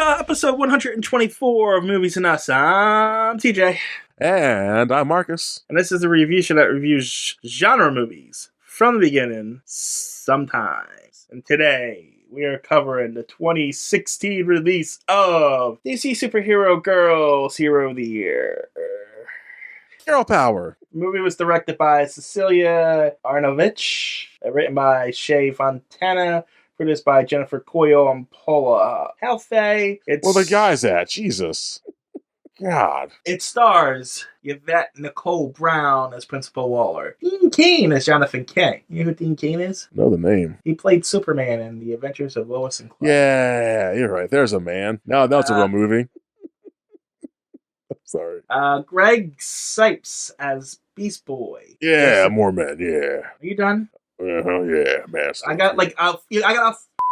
Episode 124 of Movies and Us. I'm TJ. And I'm Marcus. And this is a review show that reviews genre movies from the beginning, sometimes. And today, we are covering the 2016 release of DC Superhero Girls Hero of the Year. Girl Power. The movie was directed by Cecilia Arnovich, written by Shay Fontana, produced by Jennifer Coyle and Paula Halfay. Where the guys at? Jesus. God. It stars Yvette Nicole Brown as Principal Waller. Dean Cain as Jonathan Kent. You know who Dean Cain is? Know the name. He played Superman in The Adventures of Lois and Clark. Yeah, you're right. There's a man. Now it's a real movie. Sorry. Greg Sipes as Beast Boy. Yeah, more men. Yeah. Are you done? Yeah, man. I got a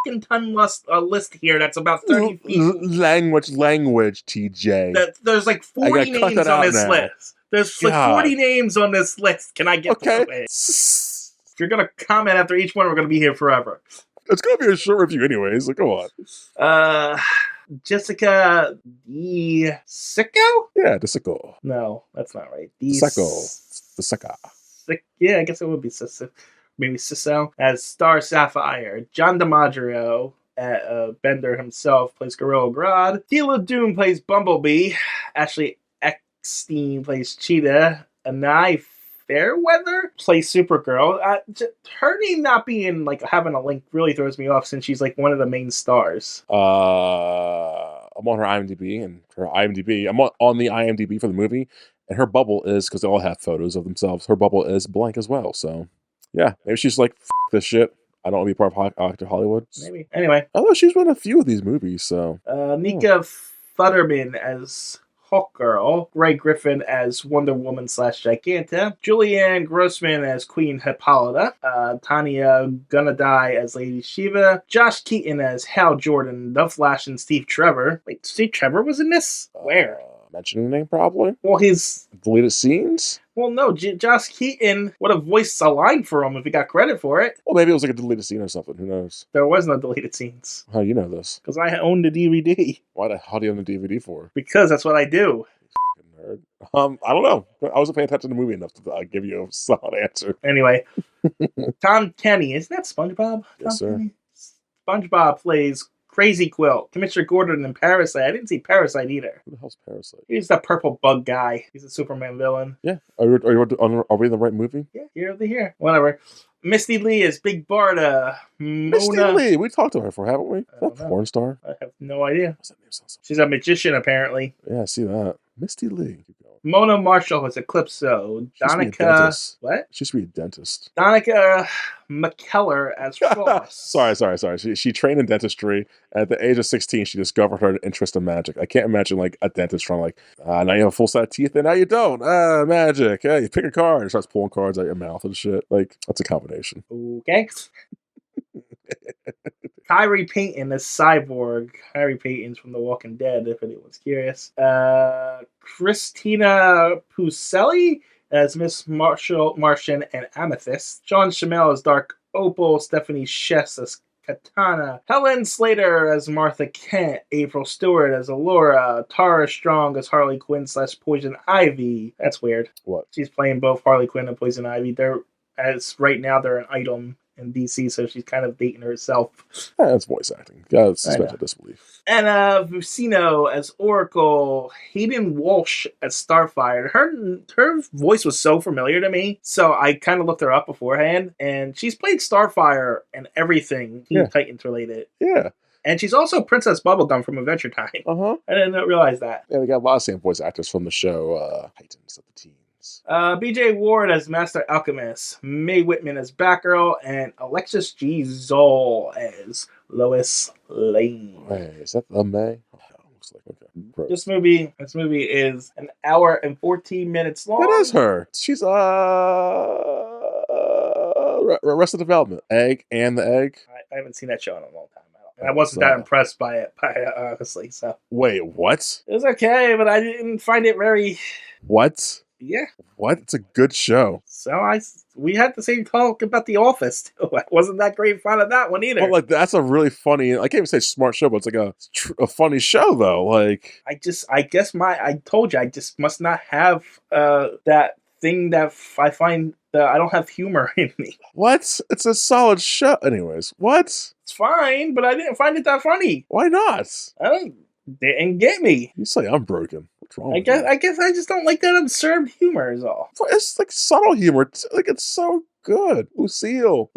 fucking ton list here that's about 30 people. Language, TJ. There's like 40 names on this list. There's like 40 names on this list. Can I get through it? If you're going to comment after each one, we're going to be here forever. It's going to be a short review anyways, so go on. Jessica DeSicco? Yeah, DeSicco. No, that's not right. DeSicco. Yeah, I guess it would be Sissel. Maybe Sissel. As Star Sapphire. John DiMaggio, Bender himself, plays Gorilla Grodd. Tila Doom plays Bumblebee. Ashley Eckstein plays Cheetah. Anai Fairweather plays Supergirl. Her name not being, like, having a link really throws me off since she's, like, one of the main stars. I'm on her IMDb, and I'm on the IMDb for the movie, and her bubble is, because they all have photos of themselves, her bubble is blank as well, so, yeah. Maybe she's like, F this shit. I don't want to be part of Actor Hollywood. Maybe. Anyway. Although she's been in a few of these movies, so. Nika Futterman as Hawkgirl, Ray Griffin as Wonder Woman / Giganta, Julianne Grossman as Queen Hippolyta, Tanya Gunadai as Lady Shiva, Josh Keaton as Hal Jordan, The Flash, and Steve Trevor. Wait, Steve Trevor was in this? Where? Mentioning the name, probably? Well, he's... Deleted scenes? Well, no, Josh Keaton would have voiced a line for him if he got credit for it. Well, maybe it was like a deleted scene or something. Who knows? There was no deleted scenes. How do you know this? Because I own the DVD. How do you own the DVD for? Because that's what I do. Nerd. I don't know. I wasn't paying attention to the movie enough to give you a solid answer. Anyway, Tom Kenny, isn't that SpongeBob? Yes, sir. Kenny? SpongeBob plays Crazy Quilt, Commissioner Gordon in Parasite. I didn't see Parasite either. Who the hell's Parasite? He's the purple bug guy. He's a Superman villain. Yeah. Are we in the right movie? Yeah, Hero of the Year. Whatever. Misty Lee is Big Barda. Misty Lee. We talked to her before, haven't we? That porn star. I have no idea. What's that name? She's a magician, apparently. Yeah, I see that. Misty Lee. Keep going. Mona Marshall is Eclipso. Donica... What? She used to be a dentist. Donica McKellar as Frost. Sorry. She trained in dentistry. At the age of 16, she discovered her interest in magic. I can't imagine, like, a dentist trying, like, now you have a full set of teeth, and now you don't. Magic. You pick a card, and starts pulling cards out your mouth and shit. Like, that's a combination. Okay. Kyrie Payton is Cyborg. Kyrie Payton's from The Walking Dead, if anyone's curious. Christina Pucelli as Miss Martian and Amethyst. John Shamel as Dark Opal. Stephanie Shess as Katana. Helen Slater as Martha Kent. April Stewart as Allura. Tara Strong as Harley Quinn / Poison Ivy. That's weird. What? She's playing both Harley Quinn and Poison Ivy. Right now they're an item in DC, so she's kind of dating herself. Yeah, that's voice acting. Yeah, it's suspended disbelief. Anna Vucino as Oracle. Hayden Walsh as Starfire. Her voice was so familiar to me, so I kind of looked her up beforehand, and she's played Starfire and everything Teen Titans related. Yeah. And she's also Princess Bubblegum from Adventure Time. Uh-huh. I did not realize that. Yeah, we got a lot of same voice actors from the show Titans of the Teens. BJ Ward as Master Alchemist, Mae Whitman as Batgirl, and Alexis G. Zoll as Lois Lane. Hey, is that the May? Oh, looks like, okay. Gross. This movie is an hour and 14 minutes long. That is her. She's Arrested Development. Egg and the Egg. I haven't seen that show in a long time. And I wasn't that impressed by it, honestly. So wait, what? it was okay, but I didn't find it very. What? Yeah. What? It's a good show. So we had the same talk about The Office too. I wasn't that great fan of that one either. But like, that's a really funny. I can't even say smart show, but it's like a funny show though. Like, I told you I just must not have that thing that I find that I don't have humor in me. what? It's a solid show. Anyways, what? It's fine, but I didn't find it that funny. Why not? I don't didn't get me. You say I'm broken. What's wrong? I guess I just don't like that absurd humor is all. It's like subtle humor. It's so good. Lucille.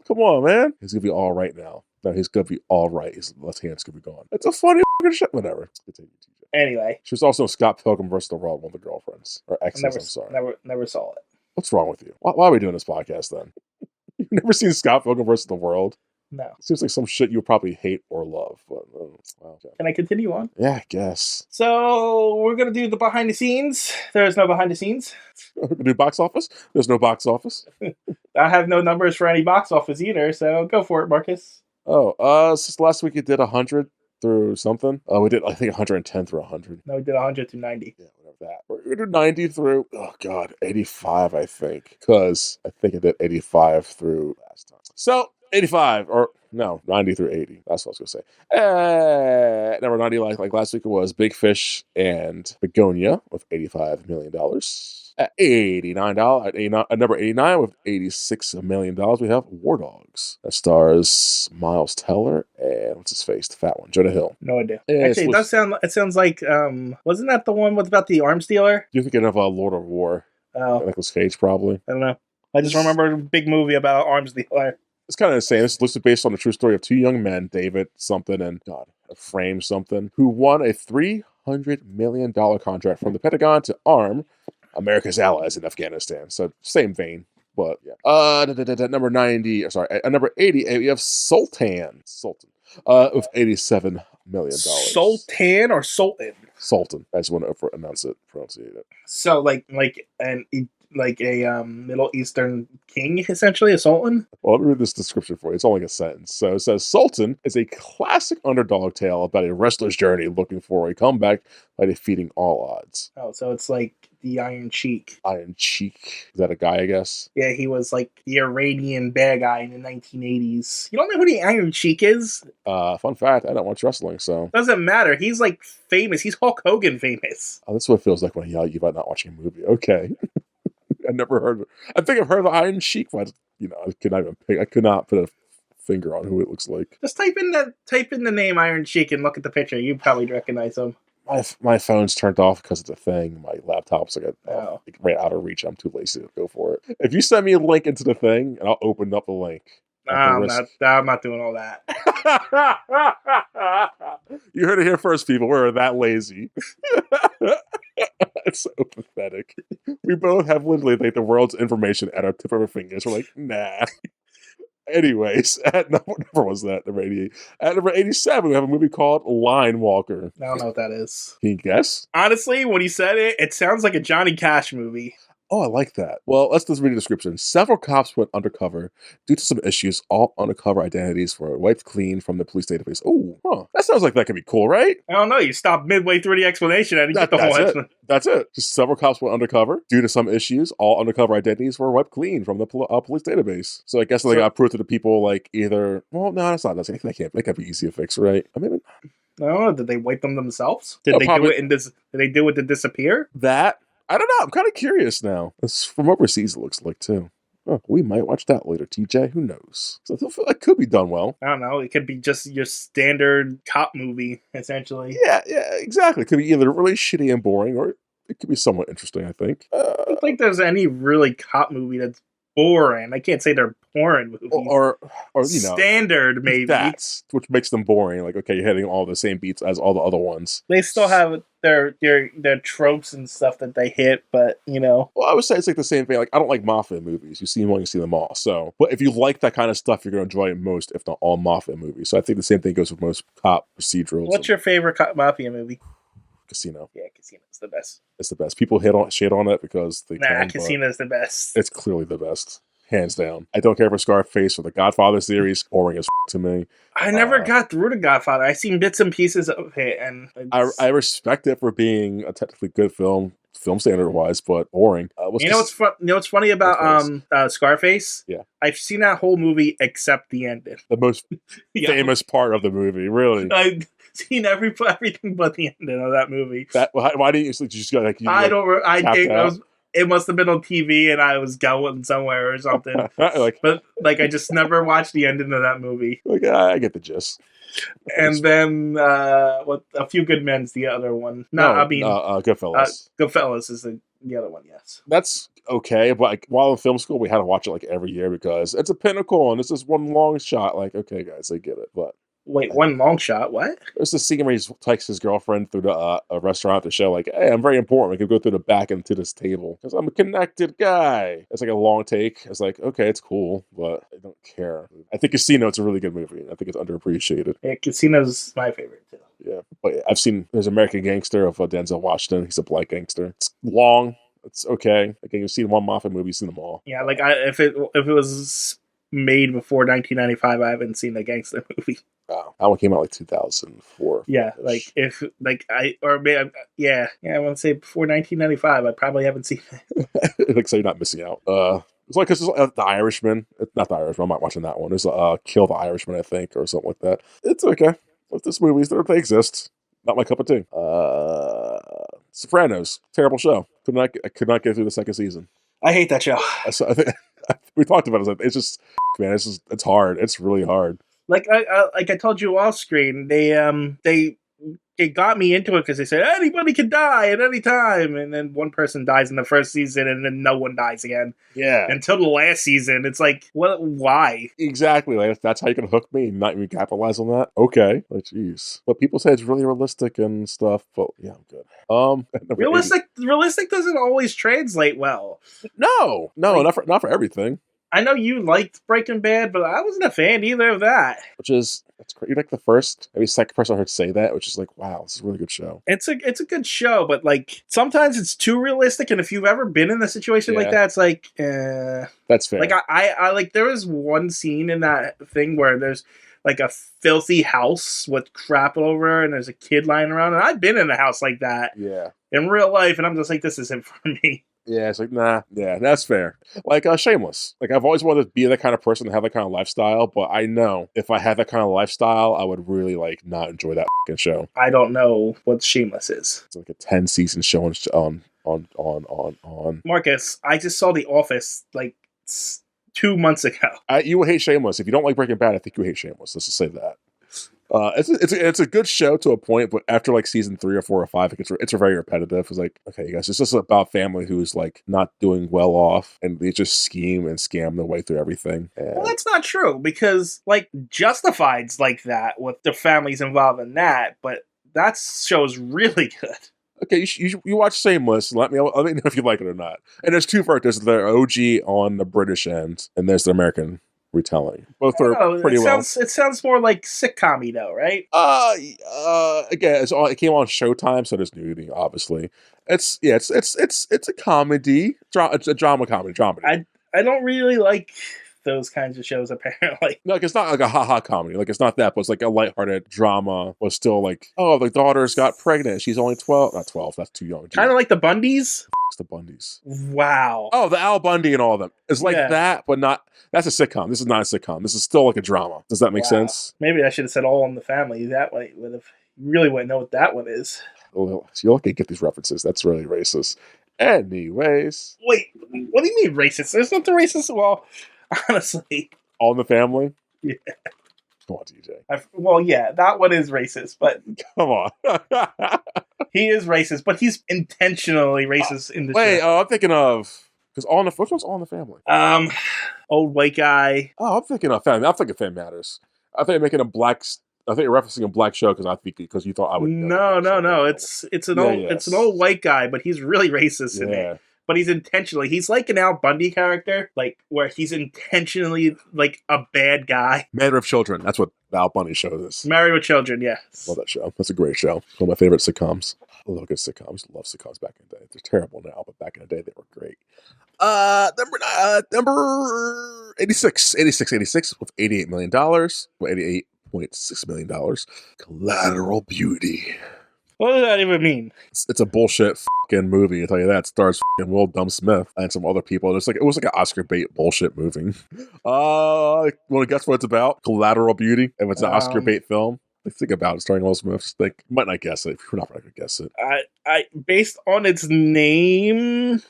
Come on, man. He's gonna be all right now. No, he's gonna be all right. His left hand's gonna be gone. It's a funny show. Whatever. Continue, TJ. Anyway, She was also in Scott Pilgrim vs. the World, one of the girlfriends or exes. I'm sorry. Never saw it. What's wrong with you? Why are we doing this podcast then? You've never seen Scott Pilgrim vs. the World? No. Seems like some shit you would probably hate or love. But okay. Can I continue on? Yeah, I guess. So we're gonna do the behind the scenes. There's no behind the scenes. We're gonna do box office. There's no box office. I have no numbers for any box office either, so go for it, Marcus. Since last week you did 100 through something. We did, I think, 110 through 100. No, we did 100 through 90. Yeah, whatever that. We're gonna do 90 through, 85, I think. Because I think I did 85 through last time. So, 85, or no, 90 through 80. That's what I was gonna say. Number 90, like last week, it was Big Fish and Begonia with $85 million. At at number 89 with $86 million, we have War Dogs. That stars Miles Teller and what's his face, the fat one, Jonah Hill. No idea. Yeah, Actually, it sounds like wasn't that the one with about the arms dealer? You're thinking of Lord of War. Oh, Nicolas Cage, probably. I don't know. I just remember a big movie about arms dealer. It's kind of insane. This looks based on the true story of two young men, David something and Frame something, who won a $300 million contract from the Pentagon to arm America's allies in Afghanistan. So same vein, but yeah. Number 90, number 80, we have Sultan, with $87 million. Sultan or Sultan? Sultan. I just want to pronunciate it. So like a Middle Eastern king, essentially, a sultan? Well, let me read this description for you. It's only like a sentence. So it says, Sultan is a classic underdog tale about a wrestler's journey looking for a comeback by defeating all odds. Oh, so it's like the Iron Sheik. Iron Sheik. Is that a guy, I guess? Yeah, he was like the Iranian bad guy in the 1980s. You don't know who the Iron Sheik is? Fun fact, I don't watch wrestling, so... Doesn't matter. He's like famous. He's Hulk Hogan famous. Oh, that's what it feels like when I yell at you about not watching a movie. Okay. I never heard of it. I think I've heard of the Iron Sheik, but I could not put a finger on who it looks like. Just type in the name Iron Sheik and look at the picture. You probably recognize him. My phone's turned off because of the thing. My laptop's like right out of reach. I'm too lazy to go for it. If you send me a link into the thing, and I'll open up the link. I'm not doing all that. You heard it here first, people. We're that lazy. It's so pathetic. We both have literally like the world's information at our tip of our fingers. We're like, nah. Anyways, at number was that? Number 88. At number 87, we have a movie called Line Walker. I don't know what that is. Can you guess? Honestly, when he said it, it sounds like a Johnny Cash movie. Oh, I like that. Well, let's just read the description. Several cops went undercover due to some issues. All undercover identities were wiped clean from the police database. Oh, that sounds like that could be cool, right? I don't know. You stopped midway through the explanation and you get the whole explanation. That's it. Just several cops went undercover due to some issues. All undercover identities were wiped clean from the police database. So I guess they got proof to the people like either. Well, no, that's not. That can't be easy to fix, right? I mean, I don't know. Did they wipe them themselves? Did they do it to disappear? That. I don't know. I'm kind of curious now. It's from overseas, it looks like, too. Oh, we might watch that later, TJ. Who knows? So I feel like it could be done well. I don't know. It could be just your standard cop movie, essentially. Yeah, exactly. It could be either really shitty and boring, or it could be somewhat interesting, I think. I don't think there's any really cop movie that's boring. I can't say they're boring movies. Or standard, maybe. That's which makes them boring. Like, okay, you're hitting all the same beats as all the other ones. They still have their tropes and stuff that they hit, but, Well, I would say it's like the same thing. Like, I don't like mafia movies. You see them all, you see them all. So, but if you like that kind of stuff, you're going to enjoy it most, if not all mafia movies. So I think the same thing goes with most cop procedurals. What's your favorite mafia movie? Casino. Yeah, Casino's the best. It's the best. People shit on it because they can. Casino's the best. It's clearly the best. Hands down. I don't care for Scarface or the Godfather series. Boring as to me. I never got through the Godfather. I seen bits and pieces of it, and I respect it for being a technically good film film standard wise, but boring. You know what's funny about Scarface? Yeah. I've seen that whole movie except the ending. The most Yeah. famous part of the movie, really. I've seen everything but the ending of that movie. Why didn't you just go like? It must have been on TV and I was going somewhere or something. But I just never watched the ending of that movie. Like, I get the gist. And then A Few Good Men's the other one. Goodfellas. Goodfellas is the other one. Yes, that's okay. But like, while in film school, we had to watch it like every year because it's a pinnacle and it's just one long shot. Like, okay, guys, I get it, but. Wait, one long shot? What? There's this scene where he takes his girlfriend through a restaurant to show, like, hey, I'm very important. We can go through the back into this table because I'm a connected guy. It's like a long take. It's like, okay, it's cool, but I don't care. I think Casino, it's a really good movie. I think it's underappreciated. Yeah, Casino's my favorite too. Yeah, but I've seen there's American Gangster of Denzel Washington. He's a black gangster. It's long. It's okay. Again, you've seen one Mafia movie, you've seen them all. Yeah, if it was made before 1995, I haven't seen a gangster movie. Wow. That one came out like 2004. Yeah, I want to say before 1995, I probably haven't seen it. Like, so you're not missing out. It's like, The Irishman. Not The Irishman, I'm not watching that one. There's Kill the Irishman, I think, or something like that. It's okay. With this movies, they exist. Not my cup of tea. Sopranos, terrible show. I could not get through the second season. I hate that show. I think we talked about it. It's just, man, it's hard. It's really hard. Like I told you off screen, they got me into it because they said anybody can die at any time, and then one person dies in the first season, and then no one dies again. Yeah, until the last season. It's like, what? Why? Exactly. Like, that's how you can hook me and not even capitalize on that. Okay, like, jeez. But people say it's really realistic and stuff. But yeah, I'm good. Realistic doesn't always translate well. No, not for everything. I know you liked Breaking Bad, but I wasn't a fan either of that. That's great. You're like the first, maybe second person I heard say that, which is like, wow, this is a really good show. It's a good show, but like sometimes it's too realistic. And if you've ever been in a situation like that, it's like, that's fair. Like I like there was one scene in that thing where there's like a filthy house with crap over, and there's a kid lying around, and I've been in a house like that, in real life, and I'm just like, this isn't for me. Yeah, it's like, nah, yeah, that's fair. Like, Shameless. Like, I've always wanted to be that kind of person to have that kind of lifestyle, but I know if I had that kind of lifestyle, I would really, like, not enjoy that fucking show. I don't know what Shameless is. It's like a 10-season show on. Marcus, I just saw The Office, like, 2 months ago. You will hate Shameless. If you don't like Breaking Bad, I think you hate Shameless. Let's just say that. It's a good show to a point, but after like season 3 or 4 or 5, it's very repetitive. It's like, okay, guys, it's just about family who's like not doing well off, and they just scheme and scam their way through everything. And well, that's not true, because like Justified's like that with the families involved in that, but that show's really good. Okay, you watch Shameless. Let me know if you like it or not. And there's two versions. There's the OG on the British end, and there's the American retelling. Both are pretty well. It sounds more like sitcom-y though, right? Again, it came on Showtime, so there's nudity, obviously. It's a comedy. It's a drama comedy. I don't really like those kinds of shows, apparently. No, like, it's not like a ha-ha comedy. Like, it's not that, but it's like a lighthearted drama. Was still like, oh, the daughter's got pregnant. She's only 12. Not 12. That's too young. Kind of like the Bundys. The Bundys. Wow. Oh, the Al Bundy and all of them. It's like that, but not. That's a sitcom. This is not a sitcom. This is still like a drama. Does that make sense? Maybe I should have said All in the Family. That way, you really wouldn't know what that one is. Well, you're lucky to get these references. That's really racist. Anyways. Wait, what do you mean racist? There's nothing racist. Well, honestly. All in the Family? Yeah. Come on, DJ. That one is racist, but come on. He is racist, but he's intentionally racist in the show. I'm thinking of which one's All in the Family? Old white guy. Oh, I'm thinking of Family. I'm thinking Fam Matters. I think you're making a black. I think you're referencing a black show because you thought I would. No. It's an old white guy, but he's really racist in it. But he's intentionally, he's like an Al Bundy character, like where he's intentionally like a bad guy. Married with Children. That's what the Al Bundy show is. Married with Children, yes. Love that show. That's a great show. One of my favorite sitcoms. I love good sitcoms. Love sitcoms back in the day. They're terrible now, but back in the day they were great. Number 86 with $88 million. Well, $88.6 million. Collateral Beauty. What does that even mean? It's a bullshit fucking movie. I tell you that. It stars fucking Will Dumb Smith and some other people. It was like an Oscar bait bullshit movie. Want to guess what it's about? Collateral Beauty. If it's an Oscar bait film, think about it. Starring Will Smith. Just think, might not guess it. We're not going to guess it. I based on its name.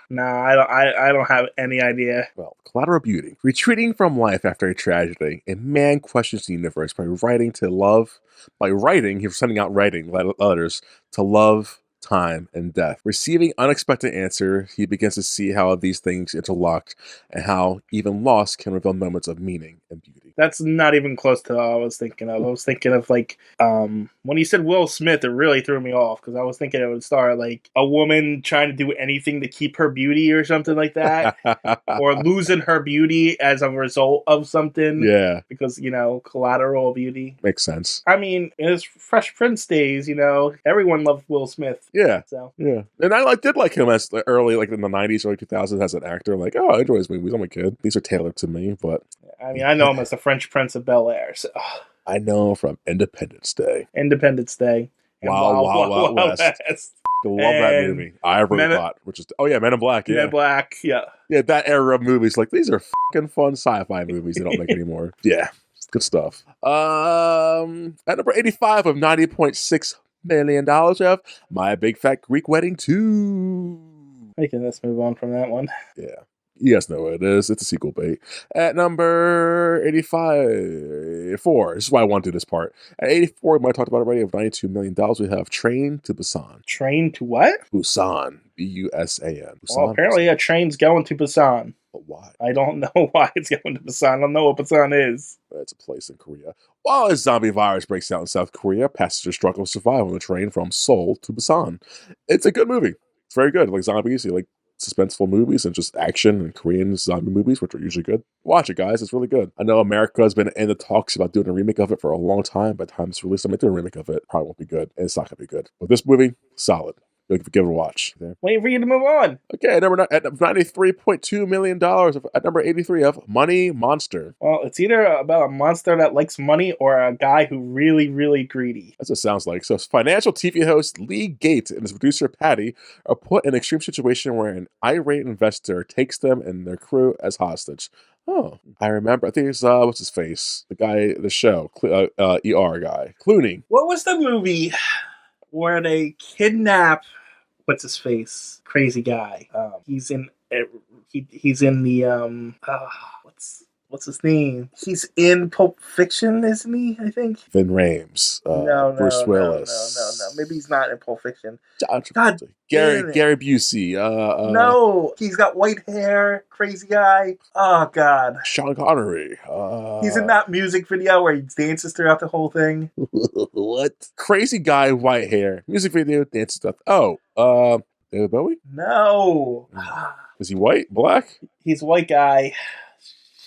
No, I don't have any idea. Well, Collateral Beauty. Retreating from life after a tragedy, a man questions the universe by writing to love. By writing, he was sending out writing letters to love, time, and death. Receiving unexpected answer, he begins to see how these things interlocked and how even loss can reveal moments of meaning and beauty. That's not even close to what I was thinking of. I was thinking of like when you said Will Smith, it really threw me off because I was thinking it would start like a woman trying to do anything to keep her beauty or something like that, or losing her beauty as a result of something. Yeah, because collateral beauty makes sense. I mean, in his Fresh Prince days, everyone loved Will Smith. Yeah, so yeah, and I did like him as early, like in the '90s, early 2000s, as an actor. Like, I enjoy his movies. I'm a kid; these are tailored to me. But I mean, I know him as the French Prince of Bel-Air. So I know him from Independence Day. And Wild West. I love that movie. iRobot, which is Men in Black. Yeah, Men in Black. Yeah, that era of movies. Like, these are fucking fun sci-fi movies they don't make anymore. Yeah, good stuff. At number 85 of $90.6 million, we have My Big Fat Greek Wedding 2. Let's move on from that one. Yeah. You guys know what it is. It's a sequel bait. At number 84, this is why I want to do this part. At 84, we might have talked about it already, of $92 million, we have Train to Busan. Train to what? Busan. B-U-S-A-N. Busan, well, apparently a train's going to Busan. But why? I don't know why it's going to Busan. I don't know what Busan is. It's a place in Korea. While a zombie virus breaks out in South Korea, passengers struggle to survive on the train from Seoul to Busan. It's a good movie. It's very good. Like zombies, you like suspenseful movies and just action and Korean zombie movies, which are usually good. Watch it, guys. It's really good. I know America has been in the talks about doing a remake of it for a long time. By the time it's released, I might do a remake of it. Probably won't be good. And it's not going to be good. But this movie, solid. Give it a watch. Okay. Waiting for you to move on. Okay, at $93.2 million, at number 83 of Money Monster. Well, it's either about a monster that likes money or a guy who really, really greedy. That's what it sounds like. So financial TV host Lee Gates and his producer Patty are put in an extreme situation where an irate investor takes them and their crew as hostage. Oh, I remember. I think it's, what's his face? The guy, the show, ER guy. Clooney. What was the movie where they kidnap what's his face? Crazy guy. He's in the what's his name? He's in Pulp Fiction, isn't he? I think. Vin Rames. Bruce Willis. No. Maybe he's not in Pulp Fiction. God, Gary Busey. No, he's got white hair. Crazy guy. Oh God. Sean Connery. He's in that music video where he dances throughout the whole thing. What? Crazy guy, white hair. Music video, dance stuff. David Bowie? No. Is he white? Black? He's a white guy.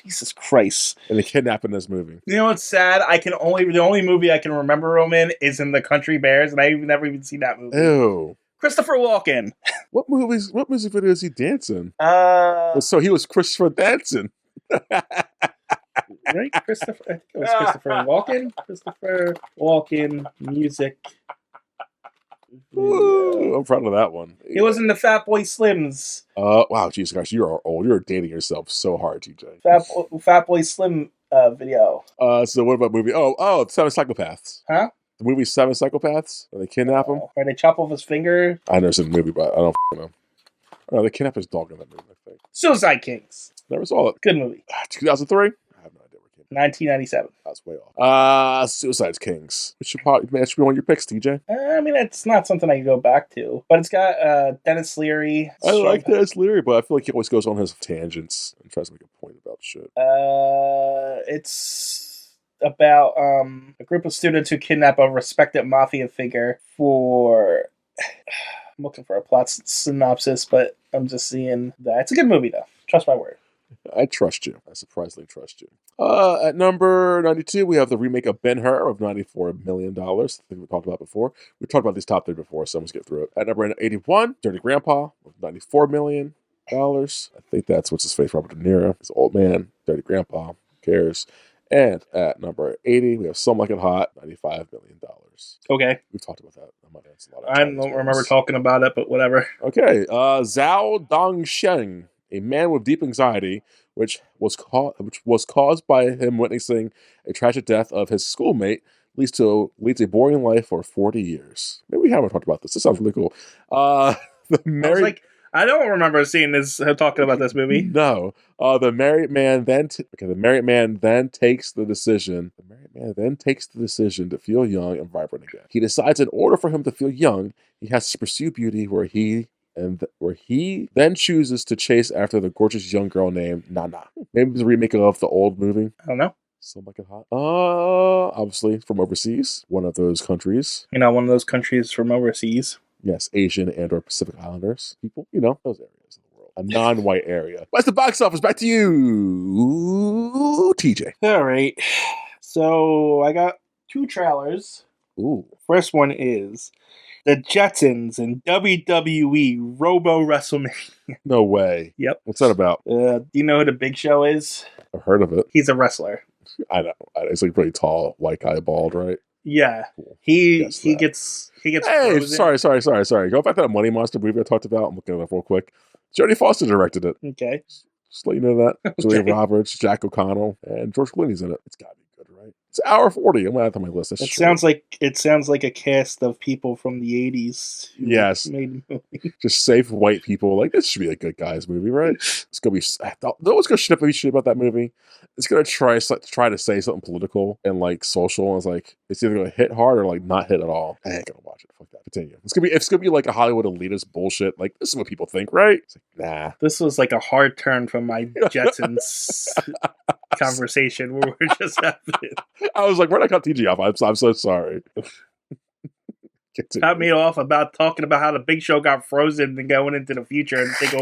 Jesus Christ. And they kidnap in this movie. You know what's sad? The only movie I can remember him in is in The Country Bears, and I've never even seen that movie. Ew. Christopher Walken. What music video is he dancing? So he was Christopher dancing. Right? I think it was Christopher Walken. Christopher Walken music. Ooh, I'm proud of that one. He was in the Fat Boy Slims. Wow, Jesus Christ, you are old. You're dating yourself so hard, TJ. Fat Boy Slim video. So what about movie? Seven Psychopaths. Huh? The movie Seven Psychopaths? Where they kidnap him? Or they chop off his finger? I never seen the movie, but I don't know. Oh, they kidnap his dog in that movie, I think. Suicide Kings. Never saw it. Good movie. 2003? I have no idea where it came from. 1997. That's way off. Suicide Kings. That should be one of your picks, TJ. I mean, it's not something I can go back to. But it's got Dennis Leary. I like Dennis Leary, but I feel like he always goes on his tangents and tries to make a point about shit. It's about a group of students who kidnap a respected mafia figure for... I'm looking for a plot synopsis, but I'm just seeing that. It's a good movie, though. Trust my word. I trust you. I surprisingly trust you. At number 92, we have the remake of Ben-Hur of $94 million. I think we talked about before. We talked about these top three before, so let's get through it. At number 81, Dirty Grandpa of $94 million. I think that's what's his face, Robert De Niro. He's an old man, Dirty Grandpa. Who cares? And at number 80, we have Some Like It Hot, $95 million. Okay. We've talked about that. That's a lot of I don't remember talking about it, but whatever. Okay. Zhao Dongsheng, a man with deep anxiety, which was caused by him witnessing a tragic death of his schoolmate, leads a boring life for 40 years. Maybe we haven't talked about this. This sounds really cool. I don't remember seeing this talking about this movie. No. The married man then takes the decision. The married man then takes the decision to feel young and vibrant again. He decides in order for him to feel young, he has to pursue beauty where he then chooses to chase after the gorgeous young girl named Nana. Maybe it's a remake of the old movie. I don't know. So like it hot. Obviously from overseas, one of those countries. One of those countries from overseas. Yes, Asian and or Pacific Islanders people. Those areas of the world. A non-white area. What's the box office? Back to you, TJ. All right. So I got 2 trailers. Ooh. First one is the Jetsons in WWE Robo WrestleMania. No way. Yep. What's that about? Do you know who the Big Show is? I've heard of it. He's a wrestler. I know. It's like pretty tall, white guy, bald, right? Yeah. Cool. He gets Hey, frozen. sorry. Go back to that Money Monster movie I talked about. I'm looking it up real quick. Jodie Foster directed it. Okay. Just let you know that. Julia Roberts, Jack O'Connell, and George Clooney's in it. It's gotta be good, right? It's an hour 40. I'm gonna add to my list. It sounds like a cast of people from the 80s. Yes. Made a movie. Just safe white people. Like, this should be a good guys movie, right? It's gonna be. No one's gonna shit about that movie. It's gonna try to say something political and like social. And it's like it's either gonna hit hard or like not hit at all. I ain't gonna watch it. Fuck that. Continue. It's gonna be like a Hollywood elitist bullshit. Like, this is what people think, right? It's like, nah. This was like a hard turn from my Jetsons conversation where we're just having. I was like, where'd I cut TG off? I'm so sorry. Cut me off about talking about how the Big Show got frozen and going into the future and take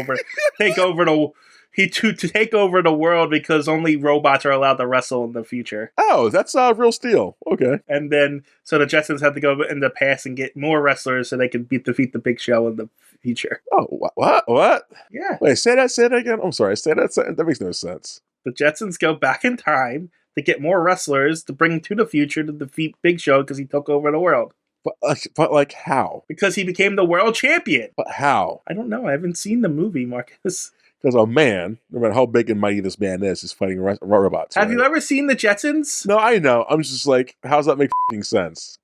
over the world because only robots are allowed to wrestle in the future. Oh, that's Real Steel. Okay. And then so the Jetsons had to go in the past and get more wrestlers so they could defeat the Big Show in the future. Oh, what? Yeah. Wait, say that again. I'm sorry. Say that. That makes no sense. The Jetsons go back in time to get more wrestlers to bring to the future to defeat Big Show because he took over the world. But like how? Because he became the world champion. But how? I don't know. I haven't seen the movie, Marcus. Because a man, no matter how big and mighty this man is fighting robots. Have you ever seen the Jetsons? No, I know. I'm just like, how does that make sense?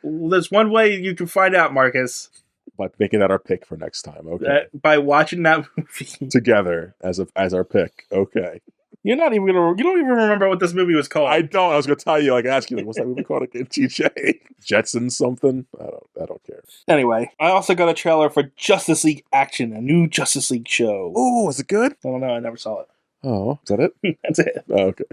There's one way you can find out, Marcus. By making that our pick for next time. Okay. By watching that movie together as our pick. Okay. You don't even remember what this movie was called. I don't. I was gonna tell you, ask you, what's that movie called again? TJ? Jetson something? I don't care. Anyway, I also got a trailer for Justice League Action, a new Justice League show. Oh, is it good? I don't know. I never saw it. Oh, is that it? That's it. Oh, okay.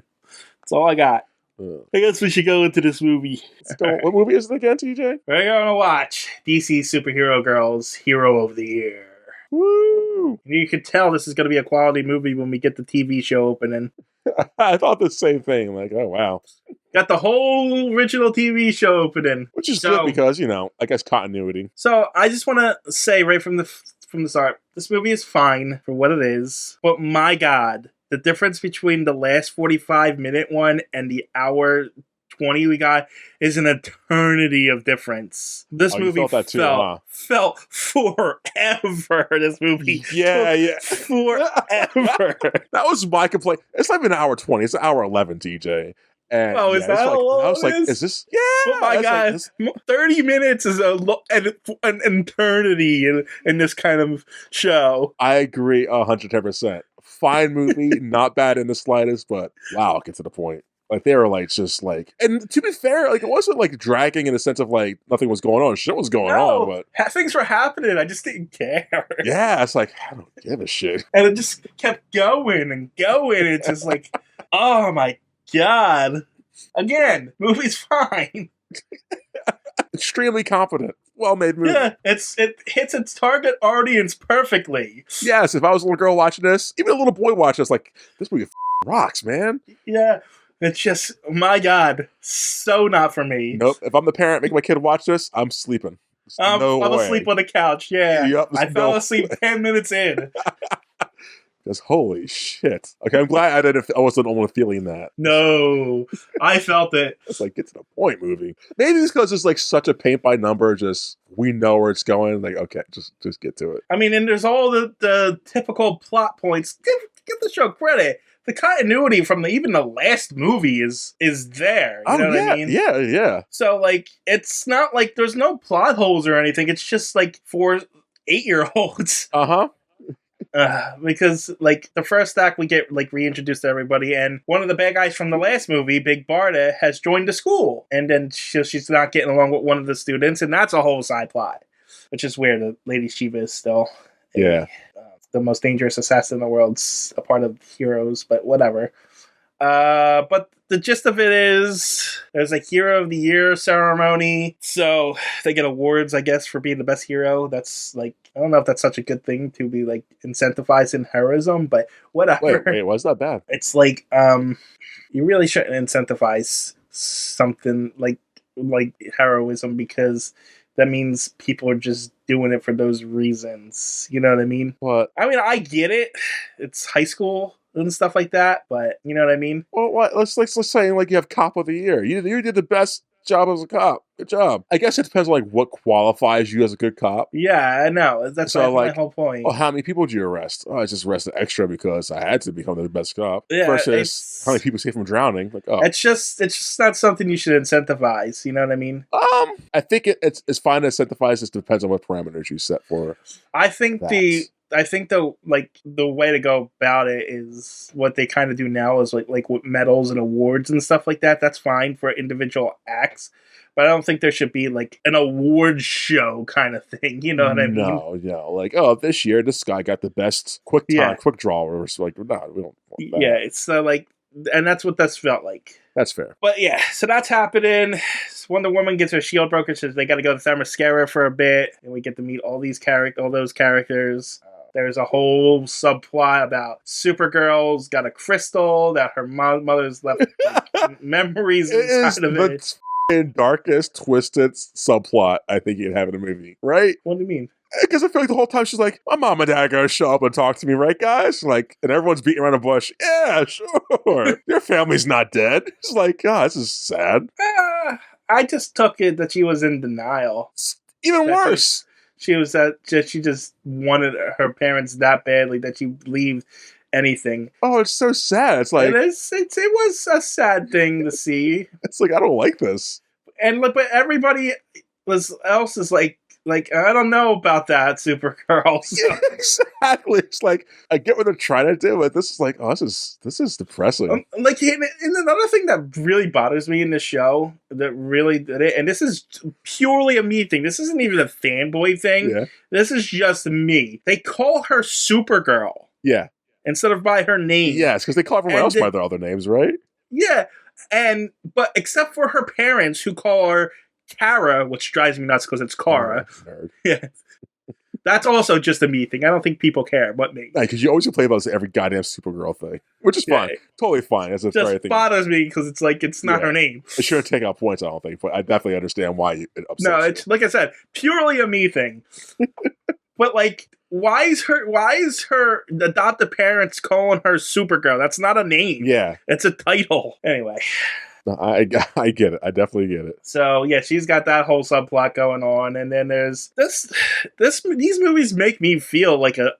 That's all I got. I guess we should go into this movie. What movie is it again, TJ? We're going to watch DC Superhero Girls Hero of the Year. Woo! You can tell this is going to be a quality movie when we get the TV show opening. I thought the same thing. Like, oh, wow. Got the whole original TV show opening. Which is good because, I guess continuity. So I just want to say right from the start, this movie is fine for what it is. But my God, the difference between the last 45-minute one and the hour 20 we got is an eternity of difference. This movie felt forever. This movie yeah. forever. That was my complaint. It's not even an hour 20. It's an hour 11, TJ. And is that how long? I was like, is this? Yeah. Oh my God. 30 minutes is an eternity in this kind of show. I agree 110%. Fine movie, not bad in the slightest, but wow, get to the point. Like, they were like, just like, and to be fair, like, it wasn't like dragging in the sense of like nothing was going on. Shit was going on, but things were happening. I just didn't care. Yeah, it's like, I don't give a shit. And it just kept going and going. It's just like, oh my God. Again, movie's fine. Extremely competent. Well-made movie. Yeah, it hits its target audience perfectly. Yes, if I was a little girl watching this, even a little boy watching this, like, this movie rocks, man. Yeah, it's just, my God, so not for me. Nope. If I'm the parent making my kid watch this, I'm sleeping. I'm asleep on the couch, yeah. Yep, I fell asleep 10 minutes in. Because holy shit. Okay, I'm glad I wasn't only feeling that. No, I felt it. It's like, get to the point movie. Maybe it's because it's like such a paint by number, just we know where it's going. Like, okay, just get to it. I mean, and there's all the typical plot points. Give the show credit. The continuity from even the last movie is there. You know what I mean? Yeah. So like, it's not like there's no plot holes or anything. It's just like for 8-year-olds. Because like the first act we get like reintroduced to everybody, and one of the bad guys from the last movie, Big Barda, has joined the school, and then she's not getting along with one of the students, and that's a whole side plot, which is weird. The Lady Shiva is still the most dangerous assassin in the world's a part of Heroes, but whatever. But the gist of it is there's a Hero of the Year ceremony. So they get awards, I guess, for being the best hero. That's like, I don't know if that's such a good thing to be like incentivized in heroism, but whatever. Wait, why is that bad? It's like, you really shouldn't incentivize something like heroism, because that means people are just doing it for those reasons. You know what I mean? What? I mean, I get it. It's high school and stuff like that, but you know what I mean? Well, what? Let's say like you have Cop of the Year. You did the best job as a cop. Good job. I guess it depends on like what qualifies you as a good cop. Yeah, I know. That's my whole point. Oh, how many people did you arrest? Oh, I just arrested extra because I had to become the best cop. Yeah, versus how many people saved from drowning. Like, oh, it's just not something you should incentivize. You know what I mean? I think it's fine to incentivize. It depends on what parameters you set for. I think the way to go about it is what they kind of do now is like with medals and awards and stuff like that. That's fine for individual acts, but I don't think there should be like an award show kind of thing. You know what I mean? No, like, oh, this year this guy got the best quick draw. Or like, no, we don't want that. Yeah, it's like, and that's what that's felt like. That's fair. But yeah, so that's happening. Wonder Woman gets her shield broken, so they got to go to Themyscira for a bit, and we get to meet all those characters. There's a whole subplot about Supergirl's got a crystal that her mother's left memories inside of it. The darkest, twisted subplot I think you'd have in a movie, right? What do you mean? Because I feel like the whole time she's like, my mom and dad are gonna show up and talk to me, right, guys? Like, and everyone's beating around the bush. Yeah, sure. Your family's not dead. It's like, God, this is sad. I just took it that she was in denial. It's even worse. She just wanted her parents that badly that she believed anything. Oh, it's so sad. It's like it was a sad thing to see. It's like, I don't like this. And but everybody else is like I don't know about that, Supergirl. So. Yeah, exactly. It's like I get what they're trying to do, but this is like, oh, this is depressing. And another thing that really bothers me in the show that really did it, and this is purely a me thing. This isn't even a fanboy thing. Yeah. This is just me. They call her Supergirl. Yeah. Instead of by her name. Yes, because they call everyone else by their other names, right? Yeah. But except for her parents who call her Kara, which drives me nuts because it's Kara. Oh, yeah. That's also just a me thing. I don't think people care but me. Because you always complain about every goddamn Supergirl thing, which is fine. Totally fine. That's just bothers me because it's like it's not her name. It shouldn't take out points, I don't think, but I definitely understand why it upsets you. It's like I said, purely a me thing. But like, why is her adopted parents calling her Supergirl? That's not a name. Yeah. It's a title. Anyway. No, I get it. I definitely get it. So yeah, she's got that whole subplot going on, and then there's these movies make me feel like a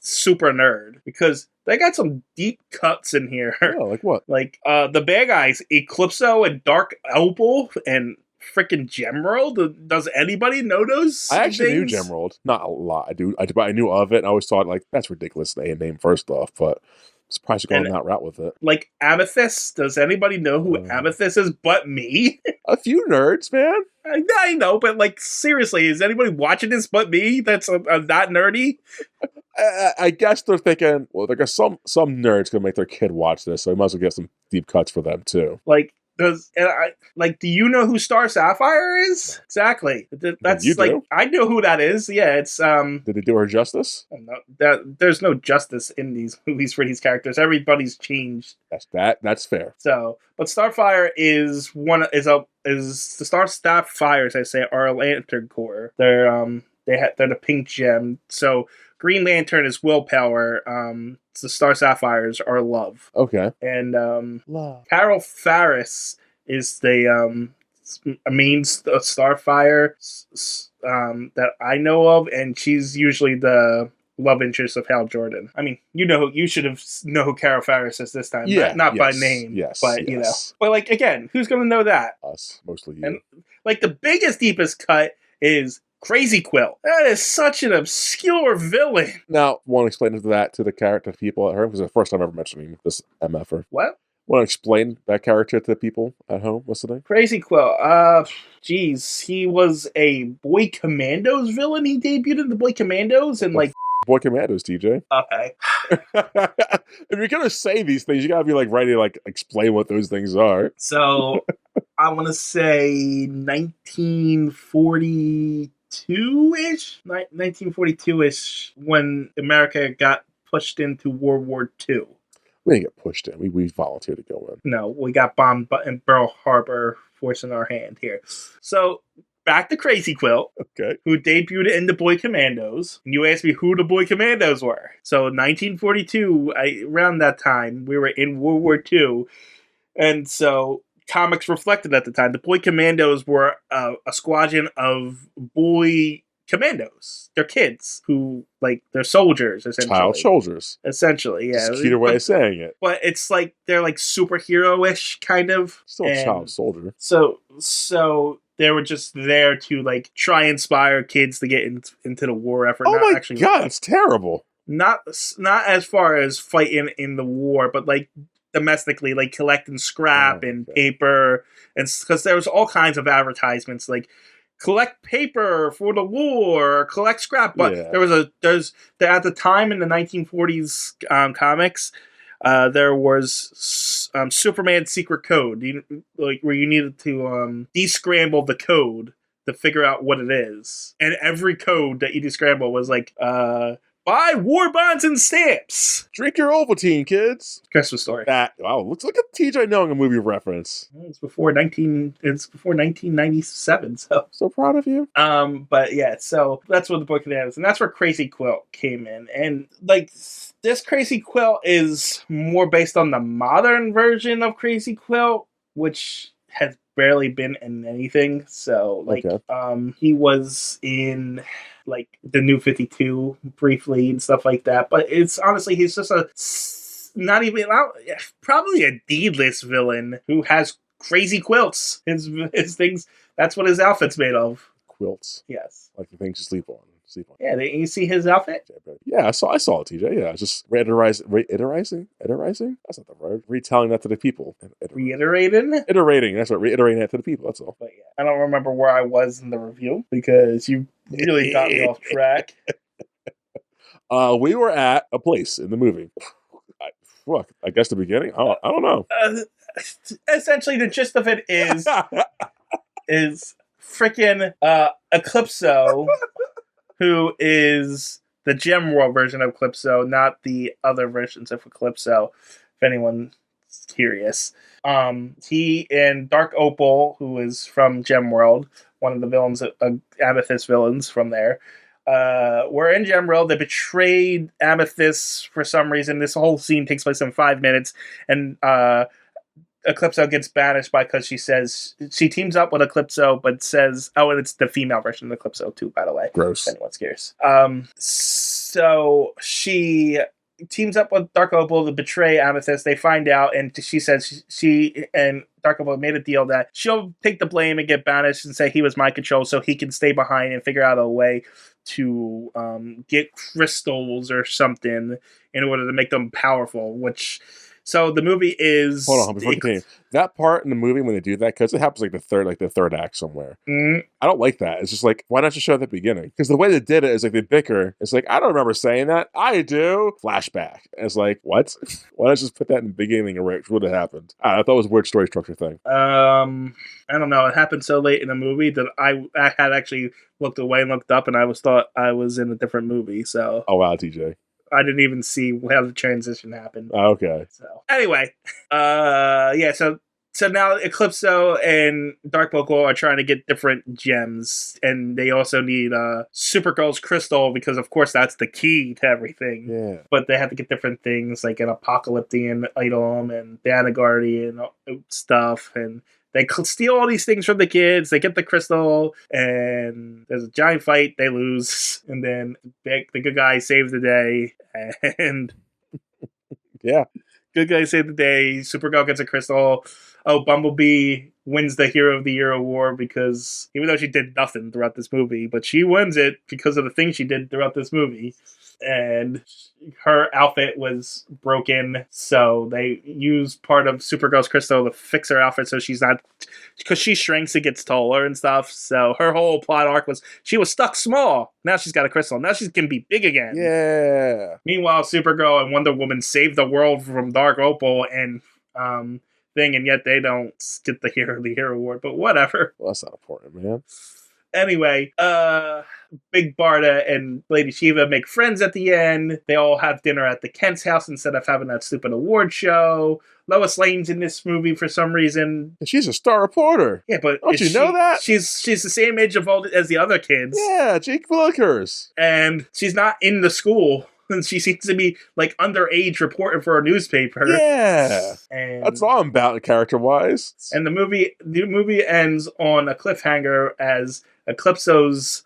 super nerd because they got some deep cuts in here. Oh, like what? Like the bad guys, Eclipso and Dark Opal and freaking Gemworld. Does anybody know those? I actually knew Gemworld. Not a lot. I knew of it, and I always thought like that's ridiculous name first off, but I'm surprised you're going that route with it. Like Amethyst. Does anybody know who Amethyst is but me? A few nerds, man. I know, but like seriously, is anybody watching this but me? That's that nerdy. I guess they're thinking, well, there are some nerds gonna make their kid watch this, so we might as well get some deep cuts for them too. Like, do you know who Star Sapphire is? Exactly. That's you like do? I know who that is. Yeah, it's Did they do her justice? No, there's no justice in these movies for these characters. Everybody's changed. That's fair. So, but Starfire is the Star Sapphires, I say, are a Lantern Corps. They're the pink gem. So Green Lantern is willpower. The Star Sapphires are love. Okay. And Love. Carol Farris is the main Starfire that I know of, and she's usually the love interest of Hal Jordan. I mean, you should have know who Carol Farris is this time. Yeah, not by yes, name, yes, but yes. But like again, who's gonna know that? Us, mostly you. And like the biggest, deepest cut is Crazy Quill. That is such an obscure villain. Now, want to explain that to the character people at home? Because it's the first time ever mentioning this MFer. What? Want to explain that character to the people at home listening? Crazy Quill. Geez, he was a Boy Commandos villain. He debuted in the Boy Commandos and like Boy Commandos, TJ. Okay. If you're gonna say these things, you gotta be like ready to like explain what those things are. So I want to say 1942-ish, 1942-ish, when America got pushed into World War II. We didn't get pushed in. We volunteered to go in. No, we got bombed in Pearl Harbor, forcing our hand here. So back to Crazy Quill, okay, who debuted in the Boy Commandos. And you asked me who the Boy Commandos were. So 1942, around that time, we were in World War II, and so comics reflected at the time. The Boy Commandos were a squadron of boy commandos. They're kids who, like, they're soldiers, essentially. Child soldiers. Essentially, yeah. It's a cuter way of saying it. But it's like, they're like superhero-ish, kind of. Still a child soldier. So they were just there to, like, try and inspire kids to get into the war effort. Oh my God, that's terrible. Not as far as fighting in the war, but, like, domestically, like collecting scrap and paper, and because there was all kinds of advertisements like collect paper for the war, collect scrap. But there's at the time in the 1940s comics, there was Superman's secret code, like where you needed to descramble the code to figure out what it is, and every code that you descramble was like buy war bonds and stamps. Drink your Ovaltine, kids. Christmas Story. Wow, look at TJ knowing a movie reference. It's before 1997. So proud of you. But yeah, so that's what the Boy Commandos, and that's where Crazy Quill came in, and like this Crazy Quill is more based on the modern version of Crazy Quill, which has barely been in anything. So like, he was in like the New 52 briefly and stuff like that, but it's honestly he's just probably a D-list villain who has crazy quilts. His things, that's what his outfit's made of. Quilts. Yes. Like the things you sleep on. Yeah, you see his outfit? Yeah, I saw it, TJ. Yeah, just iterating? That's not the word. Retelling that to the people. Reiterating? Iterating. That's right. Reiterating that to the people. That's all. But yeah, I don't remember where I was in the review because you really got me off track. We were at a place in the movie. I guess the beginning? I don't know. Essentially, the gist of it is freaking Eclipso, who is the Gem World version of Eclipso, not the other versions of Eclipso, if anyone's curious. He and Dark Opal, who is from Gem World, one of the villains, Amethyst villains from there, were in Gem World. They betrayed Amethyst for some reason. This whole scene takes place in 5 minutes, and Eclipso gets banished because she says she teams up with Eclipso, but says, and it's the female version of Eclipso too, by the way. Gross. If anyone's curious. So she teams up with Dark Opal to betray Amethyst. They find out, and she says she and Dark Opal made a deal that she'll take the blame and get banished and say he was mind control, so he can stay behind and figure out a way to get crystals or something in order to make them powerful, So the movie is... Hold on, before you continue. That part in the movie when they do that, because it happens like the third act somewhere. Mm-hmm. I don't like that. It's just like, why not just show it at the beginning? Because the way they did it is like they bicker. It's like, I don't remember saying that. I do. Flashback. And it's like, what? Why not just put that in the beginning and what would have happened? I thought it was a weird story structure thing. I don't know. It happened so late in the movie that I had actually looked away and looked up, and I thought I was in a different movie. So. Oh wow, TJ. I didn't even see how the transition happened. Okay. So anyway, so So now Eclipso and Dark Vocal are trying to get different gems, and they also need Supergirl's crystal because, of course, that's the key to everything. Yeah. But they have to get different things like an Apocalyptian item and Dana Guardian stuff, and they steal all these things from the kids. They get the crystal, and there's a giant fight. They lose, and then the good guy saves the day, and Yeah. good guy saved the day. Supergirl gets a crystal. Oh, Bumblebee wins the Hero of the Year award because even though she did nothing throughout this movie, but she wins it because of the things she did throughout this movie. And her outfit was broken, so they use part of Supergirl's crystal to fix her outfit so she's not, because she shrinks and gets taller and stuff. So her whole plot arc was she was stuck small. Now she's got a crystal. Now she's gonna be big again. Yeah. Meanwhile, Supergirl and Wonder Woman save the world from Dark Opal and thing, and yet they don't get the Hero of the Year award. But whatever. Well, that's not important, man. Anyway, Big Barda and Lady Shiva make friends at the end. They all have dinner at the Kent's house instead of having that stupid award show. Lois Lane's in this movie for some reason. She's a star reporter. Yeah, but don't you know that? She's the same age as the other kids. Yeah, Jake Willikers. And she's not in the school. And she seems to be like underage reporting for a newspaper. Yeah, and that's all I'm about character-wise. And the movie ends on a cliffhanger as Eclipso's,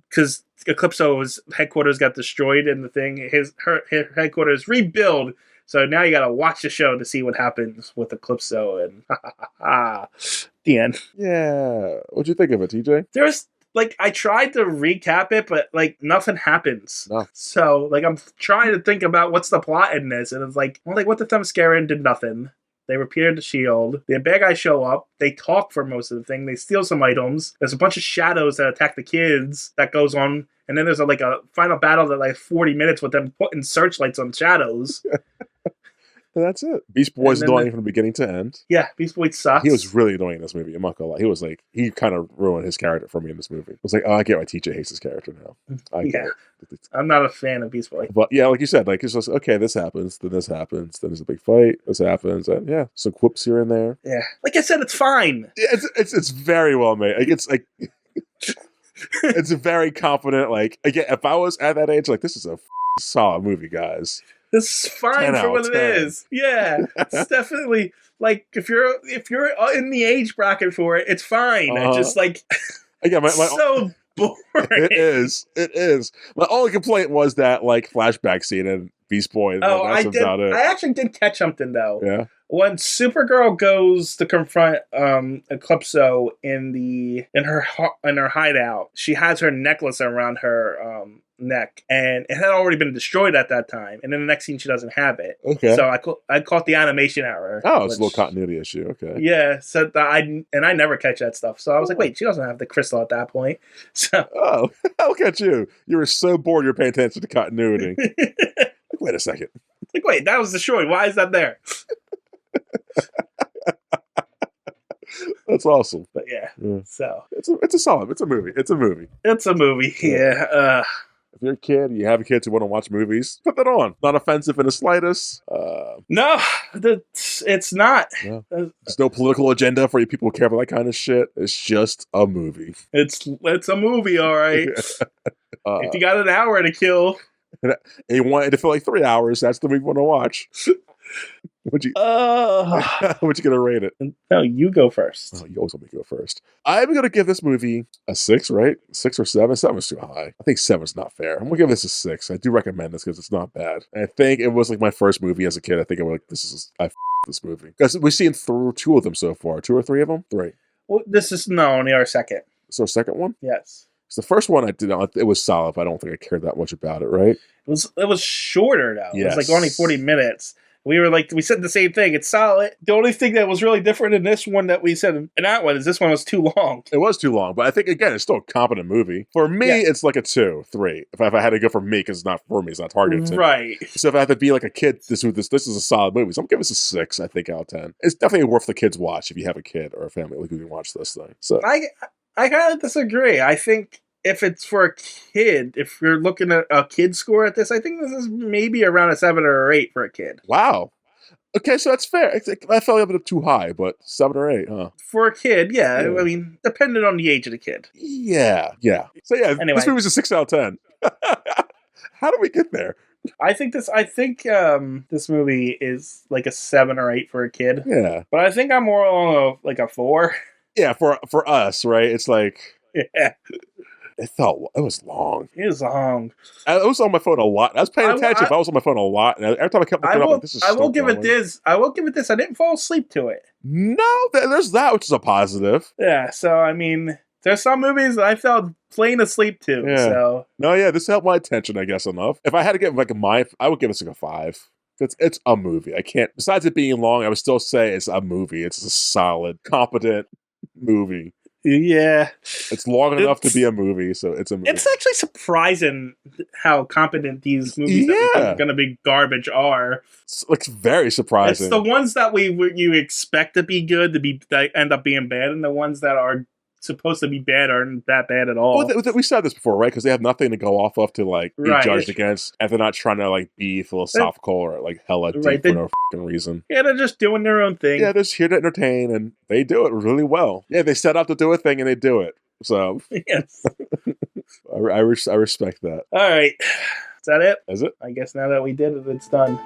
because Eclipso's headquarters got destroyed in the thing. Her headquarters rebuild. So now you got to watch the show to see what happens with Eclipso and the end. Yeah, what'd you think of it, TJ? There's I tried to recap it, but nothing happens. No. So I'm trying to think about what's the plot in this, and it's what the Themyscira did nothing. They repaired the shield. The bad guys show up. They talk for most of the thing. They steal some items. There's a bunch of shadows that attack the kids that goes on. And then there's a final battle that 40 minutes with them putting searchlights on shadows. And that's it. Beast Boy's annoying from the beginning to end. Yeah, Beast Boy sucks. He was really annoying in this movie. I'm not gonna lie. He kind of ruined his character for me in this movie. I was like, oh, I get why TJ hates his character now. I'm not a fan of Beast Boy. But yeah, like you said, it's just okay. This happens, then this happens, then there's a big fight. This happens, and yeah, some quips here and there. Yeah, like I said, it's fine. Yeah, it's very well made. It's a very confident. Again, if I was at that age, this is a solid movie, guys. This is fine for what it is. Yeah, it's definitely if you're in the age bracket for it, it's fine. It's just again, so boring. It is. My only complaint was that flashback scene in Beast Boy. I actually did catch something though. Yeah. When Supergirl goes to confront Eclipso in her hideout, she has her necklace around her neck, and it had already been destroyed at that time. And then the next scene, she doesn't have it. Okay. So I caught the animation error. Oh, it's a little continuity issue. Okay. Yeah. So I never catch that stuff. So I was like, wait, she doesn't have the crystal at that point. So look at you! You were so bored you're paying attention to continuity. Wait a second. Wait, that was destroyed. Why is that there? That's awesome. But yeah. So it's a movie. It's a movie. Yeah. If you're a kid, you have kids who want to watch movies, put that on. Not offensive in the slightest. No, it's not. No. There's no political agenda for you people who care about that kind of shit. It's just a movie. It's a movie, all right. If you got an hour to kill, and you want it to feel like 3 hours, that's the movie you want to watch. Would you gonna rate it? No, you go first. Oh, you always want me to go first. I'm gonna give this movie a 6, right? 6 or 7. 7's too high. I think 7's not fair. I'm gonna give this a 6. I do recommend this because it's not bad. I think it was my first movie as a kid. I think I'm this movie because we've seen through 2 of them so far. 2 or 3 of them. 3. Well, this is only our second. So second one. Yes. So the first one I did not. It was solid, but I don't think I cared that much about it. Right. It was shorter though. Yes. It was only 40 minutes. We said the same thing. It's solid. The only thing that was really different in this one that we said in that one is this one was too long. It was too long, but I think, again, it's still a competent movie. For me, It's like a 2, 3. If I had to go for me, because it's not for me, it's not targeted to me. Right. So if I had to be like a kid, this is a solid movie. So I'm going to give this a 6, I think, out of 10. It's definitely worth the kids watch if you have a kid or a family who can watch this thing. So I kind of disagree. I think if it's for a kid, if you're looking at a kid score at this, I think this is maybe around a 7 or 8 for a kid. Wow. Okay, so that's fair. I felt a bit too high, but 7 or 8, huh? For a kid, yeah. Yeah. I mean, depending on the age of the kid. Yeah. So yeah, this Anyway. movie's a 6 out of 10. How did we get there? I think this movie is like a 7 or 8 for a kid. Yeah. But I think I'm more along a 4. Yeah, for us, right? It's like Yeah. it was long. It is long. I was on my phone a lot. I was paying attention, but I was on my phone a lot. And every time I kept looking up, like, this is I will still give going. it this. I will give it this. I didn't fall asleep to it. No, there's that, which is a positive. Yeah, so I mean, there's some movies that I fell plain asleep to. Yeah. So No, yeah, this held my attention, I guess, enough. If I had to give like I would give this like a 5. It's a movie. I can't. Besides it being long, I would still say it's a movie. It's a solid, competent movie. yeah, It's long enough to be a movie, so it's a movie. it's actually surprising how competent these movies that we think are going to be garbage are. It's very surprising. It's the ones that you expect to be good that end up being bad, and the ones that are supposed to be bad aren't that bad at all. Well, we said this before, right? Because they have nothing to go off of to like be Right. judged against, and they're not trying to like be philosophical or like hella deep Right, for no fucking reason. Yeah, they're just doing their own thing. Yeah, they're just here to entertain, and they do it really well. Yeah, they set out to do a thing, and they do it. So Yes. I respect that. All right. Is that it? Is it? I guess now that we did it, it's done.